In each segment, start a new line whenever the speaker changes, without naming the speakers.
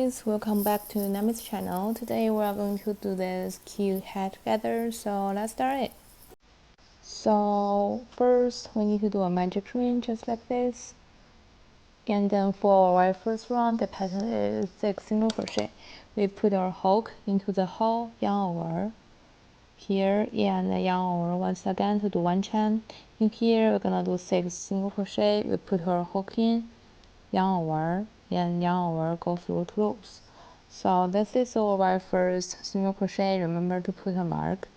guys, welcome back to Nami's channel. Today we are going to do this cute hat together, so let's start it. So first we need to do a magic ring just like this, and then for our first round the pattern is 6 single crochet. We put our hook into the hole, yarn over here, and yarn over once again to do 1 chain. In here we're gonna do 6 single crochet. We put our hook in, yarn over, and yarn over, go through 2 loops. So this is our first single crochet. Remember to put a mark.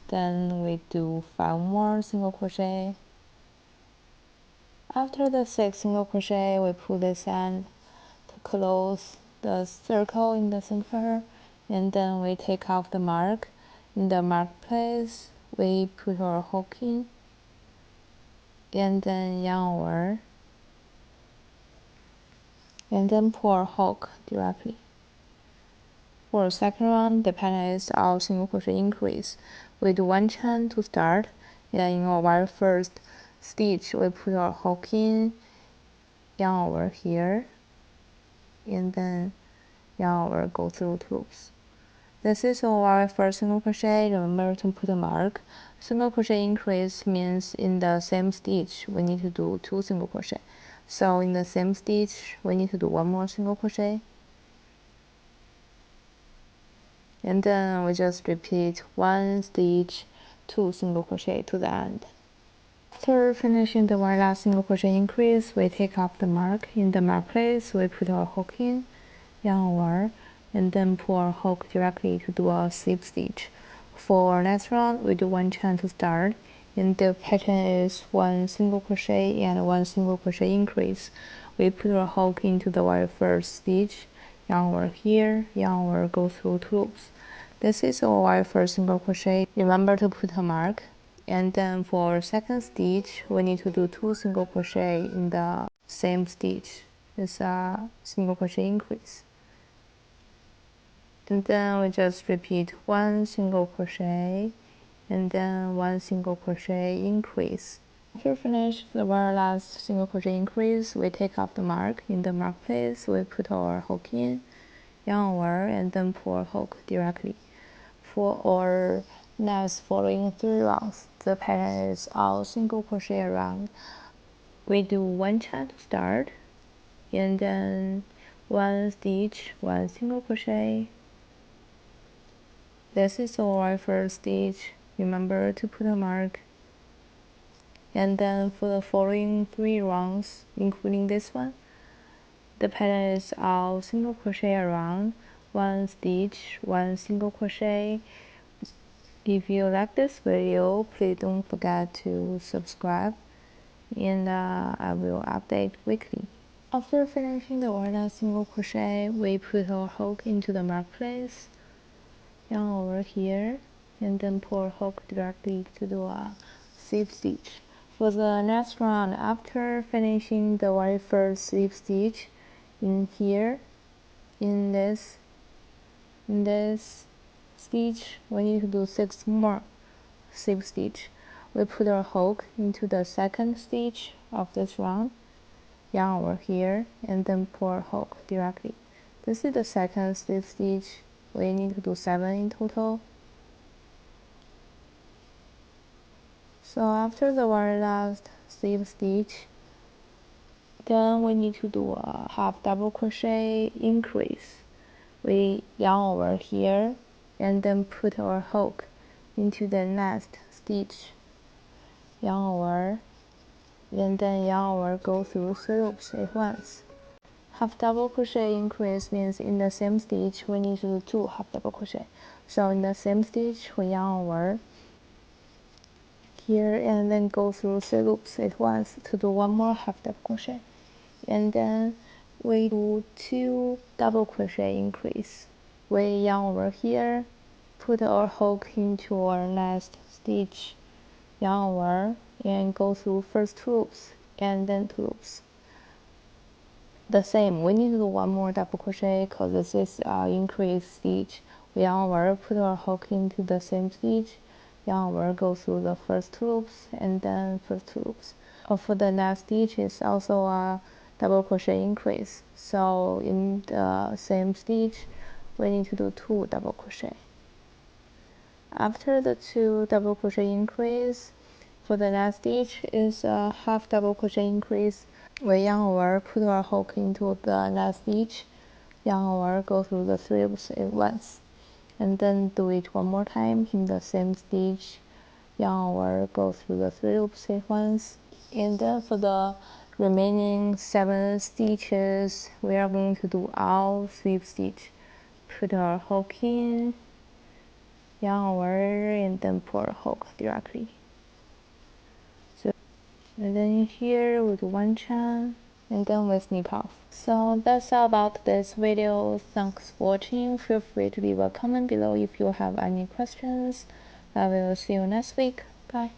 Then we do 5 more single crochet. After the 6 single crochet, we pull this end to close the circle in the center, and then we take off the mark. In the mark place, we put our hook in, and then yarn over, and then pull our hook directly. For the second round, the pattern is our single crochet increase. We do 1 chain to start, and in our first stitch, we put our hook in, yarn over here, and then yarn over, go through 2 loops. This is our first single crochet. Remember to put a mark. Single crochet increase means in the same stitch we need to do 2 single crochet. So in the same stitch we need to do 1 more single crochet, and then we just repeat 1 stitch, 2 single crochet to the end. After finishing the one last single crochet increase, we take off the mark. In the mark place, we put our hook in, yarn over, and then pull our hook directly to do a slip stitch. For next round, we do 1 chain to start, and the pattern is 1 single crochet and 1 single crochet increase. We put our hook into the very first stitch, yarn over here, yarn over, go through 2 loops. This is our first single crochet. Remember to put a mark. And then for second stitch, we need to do 2 single crochet in the same stitch. It's a single crochet increase. And then we just repeat 1 single crochet, and then 1 single crochet increase. After finish the very last single crochet increase, we take off the mark. In the mark place, we put our hook in, yarn over, and then pull our hook directly. For our next following 3 rounds, the pattern is all single crochet around. We do 1 chain to start, and then 1 stitch, 1 single crochet. This is our first stitch. Remember to put a mark. And then for the following 3 rounds, including this one, the pattern is all single crochet around, 1 stitch, 1 single crochet. If you like this video, please don't forget to subscribe, and I will update weekly. After finishing the last single crochet, we put our hook into the mark place, yarn over here, and then pull our hook directly to do a slip stitch. For the next round, after finishing the very first slip stitch in here, in this stitch, we need to do 6 more slip stitch. We put our hook into the second stitch of this round, yarn over here, and then pull our hook directly. This is the second slip stitch. We need to do 7 in total. So after the very last slip stitch, then we need to do a half double crochet increase. We yarn over here, and then put our hook into the next stitch, yarn over, and then yarn over, go through 3 loops at once. Half double crochet increase means in the same stitch we need to do 2 half double crochet. So in the same stitch we yarn over here, and then go through 3 loops at once to do 1 more half double crochet, and then we do 2 double crochet increase. We yarn over here, put our hook into our next stitch, yarn over, and go through first 2 loops and then 2 loops. The same, we need to do 1 more double crochet because this is increase stitch. We yarn over, put our hook into the same stitch, yarn over, go through the first 2 loops and then first 2 loops. For the next stitch is also a double crochet increase. So in the same stitch we need to do 2 double crochet. After the 2 double crochet increase, for the last stitch is a half double crochet increase. We yarn over, put our hook into the last stitch, yarn over, go through the 3 loops at once, and then do it one more time in the same stitch, yarn over, go through the 3 loops at once. And then for the remaining 7 stitches, we are going to do all slip stitch. Put our hook in, yarn over, and then pull our hook directly. So, and then here we do 1 chain, and then we snip off. So that's all about this video. Thanks for watching. Feel free to leave a comment below if you have any questions. I will see you next week. Bye.